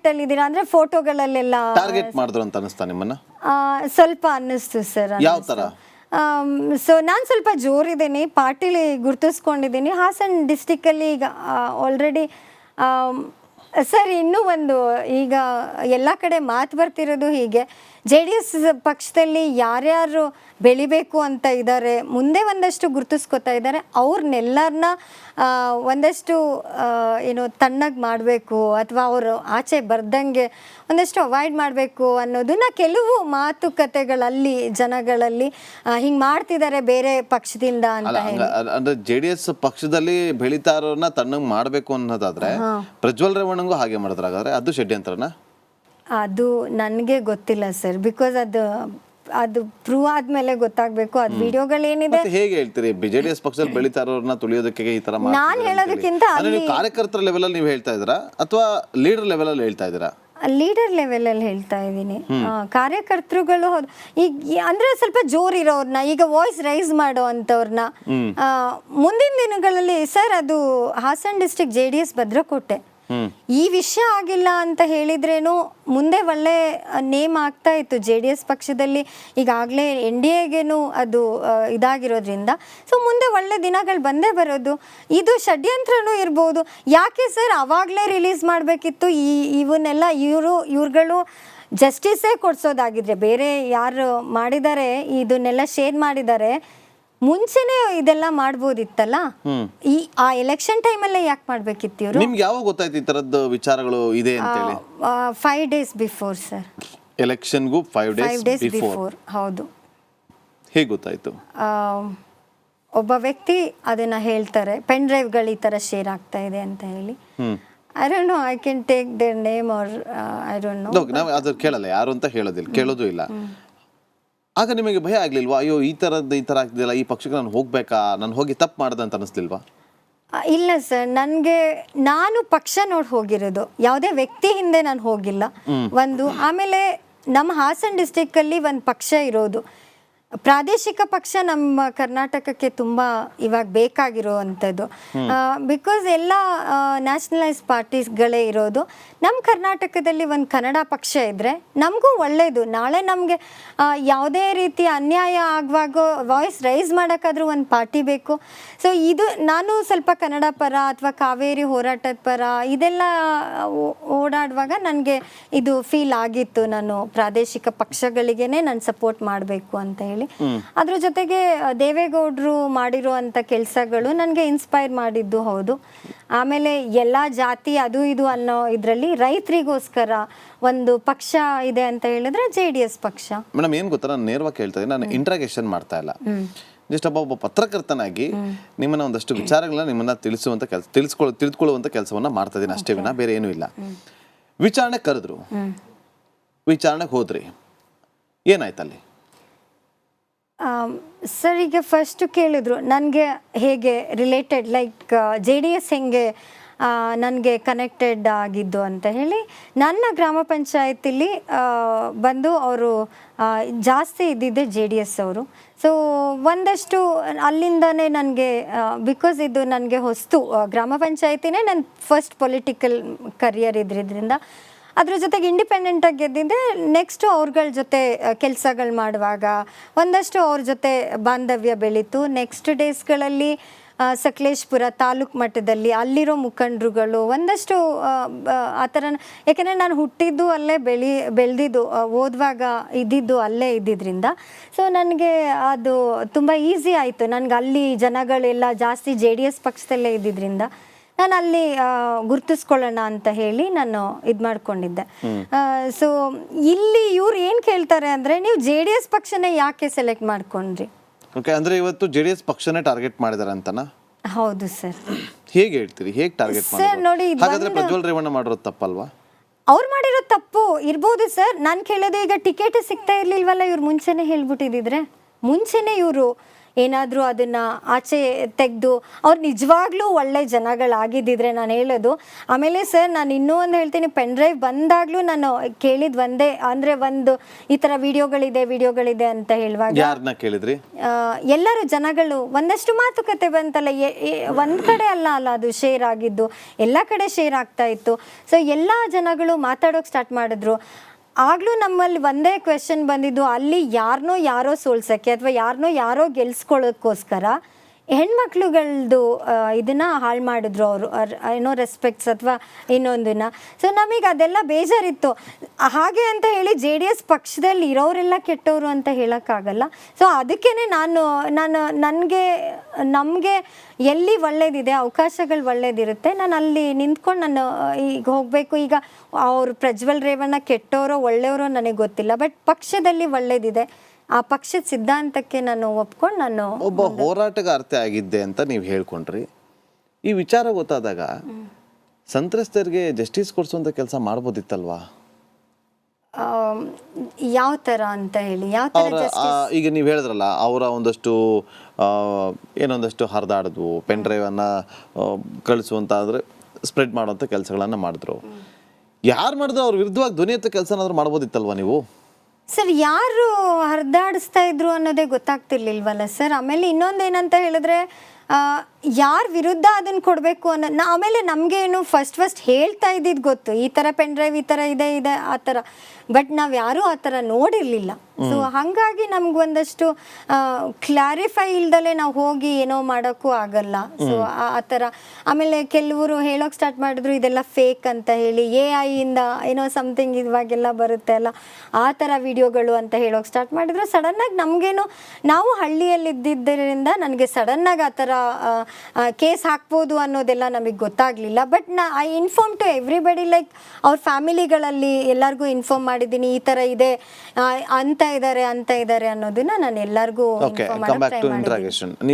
Target ಅಲ್ಲಿ ಇದ್ದೀರಾ ಅಂದ್ರೆ ಫೋಟೋಗಳಲ್ಲೆಲ್ಲ ಟಾರ್ಗೆಟ್ ಮಾಡಿದ್ರು ಅಂತ ಅನಿಸ್ತಾ ನಿಮ್ಮನ್ನ? ಸ್ವಲ್ಪ ಅನ್ನಿಸ್ತು ಸರ್. ಯಾವ ತರ? ಸೊ ನಾನು ಸ್ವಲ್ಪ ಜೋರಿದ್ದೀನಿ, ಪಾರ್ಟಿಲಿ ಗುರ್ತಿಸ್ಕೊಂಡಿದ್ದೀನಿ. ಹಾಸನ್ ಡಿಸ್ಟಿಕ್ಕಲ್ಲಿ ಈಗ ಆಲ್ರೆಡಿ ಸರ್ ಇನ್ನೂ ಒಂದು ಈಗ ಎಲ್ಲ ಕಡೆ ಮಾತು ಬರ್ತಿರೋದು ಹೀಗೆ, JDS ಪಕ್ಷದಲ್ಲಿ ಯಾರ್ಯಾರು ಬೆಳಿಬೇಕು ಅಂತ ಇದ್ದಾರೆ, ಮುಂದೆ ಒಂದಷ್ಟು ಗುರ್ತಿಸ್ಕೊತಾ ಇದ್ದಾರೆ, ಅವ್ರನ್ನೆಲ್ಲರನ್ನ ಒಂದಷ್ಟು ಏನು ತಣ್ಣಗೆ ಮಾಡಬೇಕು ಅಥವಾ ಅವರು ಆಚೆ ಬರ್ದಂಗೆ ಒಂದಷ್ಟು ಅವಾಯ್ಡ್ ಮಾಡಬೇಕು ಅನ್ನೋದನ್ನ ಕೆಲವು ಮಾತುಕತೆಗಳಲ್ಲಿ ಜನಗಳಲ್ಲಿ ಹಿಂಗೆ ಮಾಡ್ತಿದ್ದಾರೆ ಬೇರೆ ಪಕ್ಷದಿಂದ ಅಂತ ಹೇಳಿ. ಅಂದ್ರೆ JDS ಪಕ್ಷದಲ್ಲಿ ಬೆಳೀತಾ ಇರೋರ್ನ ತಣ್ಣಗೆ ಮಾಡಬೇಕು ಅನ್ನೋದಾದ್ರೆ ಪ್ರಜ್ವಲ್ ರೇವಣ್ಣಂಗೂ ಹಾಗೆ ಮಾಡಿದ್ರಾಗಾದ್ರೆ ಅದು ಷಡ್ಯಂತ್ರನ? ಅದು ನನಗೆ ಗೊತ್ತಿಲ್ಲ ಸರ್, ಬಿಕಾಸ್ ಅದು ಪ್ರೂವ್ ಆದ್ಮೇಲೆ ಗೊತ್ತಾಗಬೇಕು. ಅದು ವಿಡಿಯೋಗಳೇನಿದೆ. ಹೇಗೆ ಹೇಳ್ತೀರಿ JDS ಪಕ್ಷದಲ್ಲಿ ಬೆಳೀತಾ ಇರೋರ್ನ ತುಳಿಯೋದಕ್ಕೆ ಈ ತರ ನಾನು ಹೇಳೋದಕ್ಕಿಂತ ಕಾರ್ಯಕರ್ತರ ಲೆವೆಲ್ ಅಲ್ಲಿ ನೀವು ಹೇಳ್ತಾ ಇದ್ದೀರಾ ಅಥವಾ ಲೀಡರ್ ಲೆವೆಲ್ ಅಲ್ಲಿ ಹೇಳ್ತಾ ಇದ್ದೀರಾ? ಲೀಡರ್ ಲೆವೆಲ್ ಅಲ್ಲಿ ಹೇಳ್ತಾ ಇದ್ದೀನಿ. ಕಾರ್ಯಕರ್ತರುಗಳು ಈಗ ಅಂದ್ರೆ ಸ್ವಲ್ಪ ಜೋರಿರೋರ್ನ, ಈಗ ವಾಯ್ಸ್ ರೈಸ್ ಮಾಡೋ ಅಂತವ್ರನ್ನ ಮುಂದಿನ ದಿನಗಳಲ್ಲಿ ಸರ್, ಅದು ಹಾಸನ್ ಡಿಸ್ಟ್ರಿಕ್ಟ್ JDS ಭದ್ರಕೋಟೆ, ಈ ವಿಷಯ ಆಗಿಲ್ಲ ಅಂತ ಹೇಳಿದ್ರೇನು ಮುಂದೆ ಒಳ್ಳೆ ನೇಮ್ ಆಗ್ತಾ ಇತ್ತು JDS ಪಕ್ಷದಲ್ಲಿ. ಈಗಾಗಲೇ NDAಗೇನು ಅದು ಇದಾಗಿರೋದ್ರಿಂದ ಸೊ ಮುಂದೆ ಒಳ್ಳೆ ದಿನಗಳು ಬಂದೇ ಬರೋದು. ಇದು ಷಡ್ಯಂತ್ರನೂ ಇರ್ಬೋದು. ಯಾಕೆ ಸರ್ ಅವಾಗಲೇ ರಿಲೀಸ್ ಮಾಡಬೇಕಿತ್ತು ಇವನ್ನೆಲ್ಲ? ಇವ್ರುಗಳು ಜಸ್ಟಿಸೇ ಕೊಡ್ಸೋದಾಗಿದ್ರೆ, ಬೇರೆ ಯಾರು ಮಾಡಿದ್ದಾರೆ ಇದನ್ನೆಲ್ಲ ಶೇರ್ ಮಾಡಿದ್ದಾರೆ ಮುಂಚೆನೆ ಇದೆಲ್ಲ ಮಾಡ್ಬೋದಿತ್ತಲ್ಲ. ಆ ಎಲೆಕ್ಷನ್ ಟೈಮಲ್ಲೇ ಯಾಕೆ ಮಾಡ್ಬೇಕಿತ್ತು ಇವರು? ನಿಮ್ಗೆ ಯಾವಾಗ ಗೊತ್ತಾಯ್ತು ಈ ತರದ್ದು ವಿಚಾರಗಳು ಇದೆ ಅಂತ ಹೇಳಿ? 5 days ಬಿಫೋರ್ ಸರ್. ಎಲೆಕ್ಷನ್ಗೂ 5 days ಬಿಫೋರ್? ಹೌದು. ಹೇಗೆ ಗೊತ್ತಾಯ್ತು? ಒಬ್ಬ ವ್ಯಕ್ತಿ ಅದನ್ನ ಹೇಳ್ತಾರೆ, ಪೆನ್ ಡ್ರೈವ್ಗಳು ಈ ತರ ಶೇರ್ ಆಗ್ತಾ ಇದೆ ಅಂತ ಹೇಳಿ. I don't know, I can take their name or I don't know. ನಾವು ಅದು ಕೇಳಲ್ಲ, ಯಾರು ಅಂತ ಕೇಳೋದು ಇಲ್ಲ. ಆಗ ನಿಮಗೆ ಭಯ ಆಗ್ಲಿಲ್ವಾ? ಅಯ್ಯೋ ಈ ತರ ಆಗ್ತಿದೆಯಲ್ಲ, ಈ ಪಕ್ಷಕ್ಕೆ ನಾನು ಹೋಗ್ಬೇಕಾ, ನಾನು ಹೋಗಿ ತಪ್ಪು ಮಾಡ್ದೆ ಅಂತ ಅನಿಸ್ಲಿಲ್ವಾ? ಇಲ್ಲ ಸರ್, ನಾನು ಪಕ್ಷ ನೋಡಿ ಹೋಗಿರೋದು, ಯಾವುದೇ ವ್ಯಕ್ತಿ ಹಿಂದೆ ನಾನು ಹೋಗಿಲ್ಲ ಒಂದು. ಆಮೇಲೆ ನಮ್ಮ ಹಾಸನ್ ಡಿಸ್ಟಿಕ್ ಅಲ್ಲಿ ಒಂದು ಪಕ್ಷ ಇರೋದು, ಪ್ರಾದೇಶಿಕ ಪಕ್ಷ ನಮ್ಮ ಕರ್ನಾಟಕಕ್ಕೆ ತುಂಬ ಇವಾಗ ಬೇಕಾಗಿರುವಂಥದ್ದು. ಬಿಕಾಸ್ ಎಲ್ಲ ನ್ಯಾಷನಲೈಸ್ ಪಾರ್ಟೀಸ್ಗಳೇ ಇರೋದು. ನಮ್ಮ ಕರ್ನಾಟಕದಲ್ಲಿ ಒಂದು ಕನ್ನಡ ಪಕ್ಷ ಇದ್ದರೆ ನಮಗೂ ಒಳ್ಳೆಯದು. ನಾಳೆ ನಮಗೆ ಯಾವುದೇ ರೀತಿಯ ಅನ್ಯಾಯ ಆಗುವಾಗ ವಾಯ್ಸ್ ರೈಸ್ ಮಾಡೋಕ್ಕಾದ್ರೂ ಒಂದು ಪಾರ್ಟಿ ಬೇಕು. ಸೊ ಇದು ನಾನು ಸ್ವಲ್ಪ ಕನ್ನಡ ಪರ ಅಥವಾ ಕಾವೇರಿ ಹೋರಾಟದ ಪರ ಇದೆಲ್ಲ ಓಡಾಡುವಾಗ ನನಗೆ ಇದು ಫೀಲ್ ಆಗಿತ್ತು, ನಾನು ಪ್ರಾದೇಶಿಕ ಪಕ್ಷಗಳಿಗೇನೆ ನಾನು ಸಪೋರ್ಟ್ ಮಾಡಬೇಕು ಅಂತ ಹೇಳಿ. ಅದ್ರ ಜೊತೆಗೆ ದೇವೇಗೌಡರು ಮಾಡಿರುವಂತ ಕೆಲಸಗಳು ನನಗೆ ಇನ್ಸ್ಪೈರ್ ಮಾಡಿದ್ದು ಹೌದು. ಆಮೇಲೆ ಎಲ್ಲಾ ಜಾತಿ ಅದು ಇದು ಅನ್ನೋ ಇದರಲ್ಲಿ ರೈತರಿಗೋಸ್ಕರ ಒಂದು ಪಕ್ಷ ಇದೆ ಅಂತ ಹೇಳಿದ್ರೆ JDS ಪಕ್ಷ. ಮೇಡಮ್ ಏನ್ ಗೊತ್ತಾ, ನಾನು ನೇರವಾಗಿ ಹೇಳ್ತಾ ಇದ್ದೀನಿ, ನಾನು ಇಂಟ್ರಾಗೇಷನ್ ಮಾಡ್ತಾ ಇಲ್ಲ. ಜಸ್ಟ್ ಒಬ್ಬ ಪತ್ರಕರ್ತನಾಗಿ ನಿಮ್ಮನ್ನ ಒಂದಷ್ಟು ವಿಚಾರಗಳನ್ನ ನಿಮ್ಮನ್ನ ತಿಳಿಸುವಂತ ಕೆಲಸ, ತಿಳಿದುಕೊಳ್ಳುವಂತ ಕೆಲಸವನ್ನ ಮಾಡ್ತಾ ಇದ್ದೀನಿ ಅಷ್ಟೇ ವಿನ ಬೇರೆ ಏನೂ ಇಲ್ಲ. ವಿಚಾರಣೆ ಕರೆದ್ರು, ವಿಚಾರಣೆಗೆ ಹೋದ್ರಿ, ಏನಾಯ್ತಲ್ಲಿ? ಸರ್ ಈಗ ಫಸ್ಟ್ ಕೇಳಿದ್ರು ನನಗೆ ಹೇಗೆ ರಿಲೇಟೆಡ್, ಲೈಕ್ JDS ಹೆಂಗೆ ನನಗೆ ಕನೆಕ್ಟೆಡ್ ಆಗಿದ್ದು ಅಂತ ಹೇಳಿ. ನನ್ನ ಗ್ರಾಮ ಪಂಚಾಯತಿಲಿ ಬಂದು ಅವರು ಜಾಸ್ತಿ ಇದ್ದಿದ್ದೆ JDS ಅವರು. ಸೊ ಒಂದಷ್ಟು ಅಲ್ಲಿಂದನೇ ನನಗೆ, ಬಿಕಾಸ್ ಇದು ನನಗೆ ಹೊಸ್ತು, ಗ್ರಾಮ ಪಂಚಾಯತಿನೇ ನನ್ನ ಫಸ್ಟ್ ಪೊಲಿಟಿಕಲ್ ಕರಿಯರ್ ಇದ್ರಿಂದ ಅದ್ರ ಜೊತೆಗೆ ಇಂಡಿಪೆಂಡೆಂಟಾಗಿ ಗೆದ್ದಿದ್ದೆ. ನೆಕ್ಸ್ಟು ಅವ್ರಗಳ ಜೊತೆ ಕೆಲಸಗಳು ಮಾಡುವಾಗ ಒಂದಷ್ಟು ಅವ್ರ ಜೊತೆ ಬಾಂಧವ್ಯ ಬೆಳೀತು. ನೆಕ್ಸ್ಟ್ ಡೇಸ್ಗಳಲ್ಲಿ ಸಕಲೇಶ್ಪುರ ತಾಲೂಕು ಮಟ್ಟದಲ್ಲಿ ಅಲ್ಲಿರೋ ಮುಖಂಡರುಗಳು ಒಂದಷ್ಟು ಆ ಥರ, ಯಾಕೆಂದರೆ ನಾನು ಹುಟ್ಟಿದ್ದು ಅಲ್ಲೇ ಬೆಳೆದಿದ್ದು ಓದುವಾಗ ಇದ್ದಿದ್ದು ಅಲ್ಲೇ ಇದ್ದಿದ್ದರಿಂದ ಸೊ ನನಗೆ ಅದು ತುಂಬ ಈಸಿ ಆಯಿತು. ನನಗೆ ಅಲ್ಲಿ ಜನಗಳೆಲ್ಲ ಜಾಸ್ತಿ JDS ಪಕ್ಷದಲ್ಲೇ ಇದ್ದಿದ್ದರಿಂದ ನಾನು ಅಲ್ಲಿ ಗುರ್ತಿಸ್ಕೊಳ್ಳೋಣ ಅಂತ ಹೇಳಿ ನಾನು ಇದು ಮಾಡ್ಕೊಂಡಿದ್ದೆ. ಸೊ ಇಲ್ಲಿ ಇವ್ರು ಏನು ಕೇಳ್ತಾರೆ ಅಂದರೆ, ನೀವು JDS ಪಕ್ಷನೇ ಯಾಕೆ ಸೆಲೆಕ್ಟ್ ಮಾಡ್ಕೊಂಡ್ರಿ? ಓಕೆ, ಅಂದ್ರೆ ಇವತ್ತು JDS ಪಕ್ಷನೇ ಟಾರ್ಗೆಟ್ ಮಾಡಿದಾರೆ ಅಂತನಾ? ಹೌದು ಸರ್. ಹೇಗೆ ಹೇಳ್ತೀರಿ, ಹೇಗೆ ಟಾರ್ಗೆಟ್ ಮಾಡಿದ್ರು? ನೋಡಿ, ಹಾಗಾದ್ರೆ ಪ್ರಜ್ವಲ್ ರೇವಣ್ಣ ಮಾಡಿರೋದು ತಪ್ಪಲ್ವಾ? ಅವ್ರು ಮಾಡಿರೋ ತಪ್ಪು ಇರ್ಬೋದು ಸರ್. ನಾನು ಕೇಳೋದು, ಈಗ ಟಿಕೆಟ್ ಸಿಗ್ತಾ ಇರ್ಲಿಲ್ವಲ್ಲ, ಇವ್ರು ಮುಂಚೆನೆ ಹೇಳ್ಬಿಟ್ಟಿದ್ರೆ, ಮುಂಚೆನೆ ಇವರು ಏನಾದರೂ ಅದನ್ನು ಆಚೆ ತೆಗೆದು ಅವ್ರು ನಿಜವಾಗ್ಲೂ ಒಳ್ಳೆ ಜನಗಳಾಗಿದ್ದಿದ್ರೆ ನಾನು ಹೇಳೋದು. ಆಮೇಲೆ ಸರ್ ನಾನು ಇನ್ನೂ ಒಂದು ಹೇಳ್ತೀನಿ, ಪೆನ್ ಡ್ರೈವ್ ಬಂದಾಗಲೂ ನಾನು ಕೇಳಿದ್ದು ಒಂದೇ, ಅಂದರೆ ಒಂದು ಈ ಥರ ವಿಡಿಯೋಗಳಿದೆ ಅಂತ ಹೇಳುವಾಗ ಯಾರನ್ನ ಕೇಳಿದ್ರಿ? ಎಲ್ಲರೂ ಜನಗಳು ಒಂದಷ್ಟು ಮಾತುಕತೆ ಬಂತಲ್ಲ, ಒಂದು ಕಡೆ ಅಲ್ಲ ಅದು ಶೇರ್ ಆಗಿದ್ದು, ಎಲ್ಲ ಕಡೆ ಶೇರ್ ಆಗ್ತಾ ಇತ್ತು. ಸೊ ಎಲ್ಲ ಜನಗಳು ಮಾತಾಡೋಕೆ ಸ್ಟಾರ್ಟ್ ಮಾಡಿದ್ರು. ಆಗಲೂ ನಮ್ಮಲ್ಲಿ ಒಂದೇ ಕ್ವೆಶನ್ ಬಂದಿದ್ದು, ಅಲ್ಲಿ ಯಾರೋ ಸೋಲ್ಸೋಕ್ಕೆ ಅಥವಾ ಯಾರೋ ಗೆಲ್ಸ್ಕೊಳ್ಳೋಕ್ಕೋಸ್ಕರ ಹೆಣ್ಮಕ್ಳುಗಳದ್ದು ಇದನ್ನು ಹಾಳು ಮಾಡಿದ್ರು ಅವರು, ಏನೋ ರೆಸ್ಪೆಕ್ಟ್ಸ್ ಅಥವಾ ಇನ್ನೊಂದನ್ನು. ಸೊ ನಮಗೆ ಅದೆಲ್ಲ ಬೇಜಾರಿತ್ತು. ಹಾಗೆ ಅಂತ ಹೇಳಿ JDS ಪಕ್ಷದಲ್ಲಿ ಇರೋರೆಲ್ಲ ಕೆಟ್ಟವರು ಅಂತ ಹೇಳೋಕ್ಕಾಗಲ್ಲ. ಸೊ ಅದಕ್ಕೇ ನಮಗೆ ಎಲ್ಲಿ ಒಳ್ಳೇದಿದೆ, ಅವಕಾಶಗಳು ಒಳ್ಳೇದಿರುತ್ತೆ, ನಾನು ಅಲ್ಲಿ ನಿಂತ್ಕೊಂಡು ನಾನು ಈಗ ಹೋಗಬೇಕು. ಈಗ ಅವರು ಪ್ರಜ್ವಲ್ ರೇವಣ್ಣ ಕೆಟ್ಟವರೋ ಒಳ್ಳೆಯವರೋ ನನಗೆ ಗೊತ್ತಿಲ್ಲ, ಬಟ್ ಪಕ್ಷದಲ್ಲಿ ಒಳ್ಳೇದಿದೆ, ಆ ಪಕ್ಷದ ಸಿದ್ಧಾಂತಕ್ಕೆ ನಾನು ಒಪ್ಕೊಂಡು ನಾನು ಒಬ್ಬ ಹೋರಾಟಗಾರ್ತಿ ಆಗಿದ್ದೆ ಅಂತ ನೀವು ಹೇಳ್ಕೊಂಡ್ರಿ. ಈ ವಿಚಾರ ಗೊತ್ತಾದಾಗ ಸಂತ್ರಸ್ತರಿಗೆ ಜಸ್ಟಿಸ್ ಕೊಡಿಸುವಂತ ಕೆಲಸ ಮಾಡ್ಬೋದಿತ್ತಲ್ವಾ? ಯಾವ ಥರ ಅಂತ ಹೇಳಿ, ಯಾವ ಥರ ಈಗ ನೀವು ಹೇಳಿದ್ರಲ್ಲ, ಅವರ ಒಂದಷ್ಟು ಏನೊಂದಷ್ಟು ಹರಿದಾಡಿದ್ವು, ಪೆನ್ ಡ್ರೈವನ್ನು ಕಳಿಸುವಂತ ಅಂದರೆ ಸ್ಪ್ರೆಡ್ ಮಾಡುವಂಥ ಕೆಲಸಗಳನ್ನು ಮಾಡಿದ್ರು. ಯಾರು ಮಾಡಿದ್ರು ಅವ್ರ ವಿರುದ್ಧವಾಗಿ ಧ್ವನಿ ಎತ್ತೋ ಕೆಲಸ ಏನಾದರೂ ಮಾಡ್ಬೋದಿತ್ತಲ್ವಾ ನೀವು? ಸರ್, ಯಾರು ಹರಿದಾಡಿಸ್ತಾ ಇದ್ರು ಅನ್ನೋದೇ ಗೊತ್ತಾಗ್ತಿರ್ಲಿಲ್ವಲ್ಲ ಸರ್. ಆಮೇಲೆ ಇನ್ನೊಂದೇನಂತ ಹೇಳಿದ್ರೆ, ಯಾರ ವಿರುದ್ಧ ಅದನ್ನು ಕೊಡಬೇಕು ಅನ್ನೋ, ಆಮೇಲೆ ನಮಗೇನು ಫಸ್ಟ್ ಹೇಳ್ತಾ ಇದ್ದಿದ್ದು ಗೊತ್ತು, ಈ ಥರ ಪೆನ್ ಡ್ರೈವ್ ಈ ಥರ ಇದೆ ಆ ಥರ, ಬಟ್ ನಾವು ಯಾರೂ ಆ ಥರ ನೋಡಿರಲಿಲ್ಲ. ಸೊ ಹಾಗಾಗಿ ನಮ್ಗೊಂದಷ್ಟು ಕ್ಲಾರಿಫೈ ಇಲ್ದಲೇ ನಾವು ಹೋಗಿ ಏನೋ ಮಾಡೋಕ್ಕೂ ಆಗಲ್ಲ. ಸೊ ಆ ಥರ. ಆಮೇಲೆ ಕೆಲವರು ಹೇಳೋಕೆ ಸ್ಟಾರ್ಟ್ ಮಾಡಿದ್ರು ಇದೆಲ್ಲ ಫೇಕ್ ಅಂತ ಹೇಳಿ, AI ಇಂದ ಏನೋ ಸಮಥಿಂಗ್ ಇವಾಗೆಲ್ಲ ಬರುತ್ತೆ ಅಲ್ಲ, ಆ ಥರ ವಿಡಿಯೋಗಳು ಅಂತ ಹೇಳೋಕೆ ಸ್ಟಾರ್ಟ್ ಮಾಡಿದ್ರು. ಸಡನ್ನಾಗಿ ನಮಗೇನು, ನಾವು ಹಳ್ಳಿಯಲ್ಲಿ ಇದ್ದಿದ್ದರಿಂದ ನನಗೆ ಸಡನ್ನಾಗಿ ಆ ಥರ ಕೇಸ್ ಹಾಕ್ಬೋದು ಅನ್ನೋದೆಲ್ಲ ನಮಗೆ ಗೊತ್ತಾಗಲಿಲ್ಲ. But I inform to everybody, like ಅವ್ರ ಫ್ಯಾಮಿಲಿಗಳಲ್ಲಿ ಎಲ್ಲರಿಗೂ ಇನ್ಫಾರ್ಮ್ ಮಾಡಿದ್ದೀನಿ, ಈ ಥರ ಇದೆ ಅಂತ ಇದ್ದಾರೆ ಅನ್ನೋದನ್ನ ನಾನು ಎಲ್ಲರಿಗೂ ಇನ್ಫಾರ್ಮ್ ಮಾಡೋಕ್ಕೆ ಟ್ರೈ ಮಾಡಿದ್ದೀನಿ.